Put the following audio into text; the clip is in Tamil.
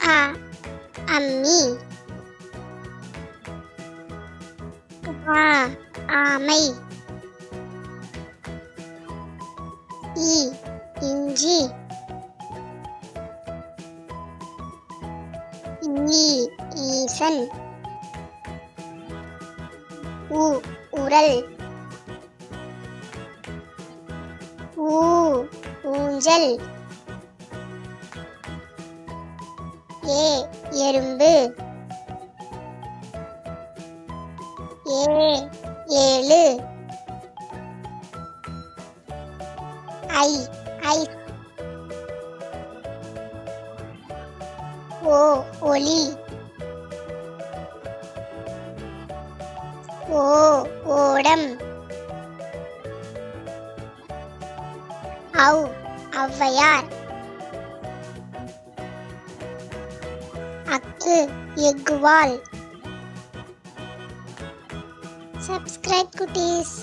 அ அம்மி. ஆ ஆமை. இ இஞ்சி. ஈ ஈசன். உ உரல். ஊ ஊஞ்சல். ஏ எறும்பு. ஏ ஏழு. ஐ ஐஸ். ஓ ஒளி. ஓ ஓடம். ஔ ஔவையார். அக்கு எக்குவால். Subscribe குட்டீஸ்.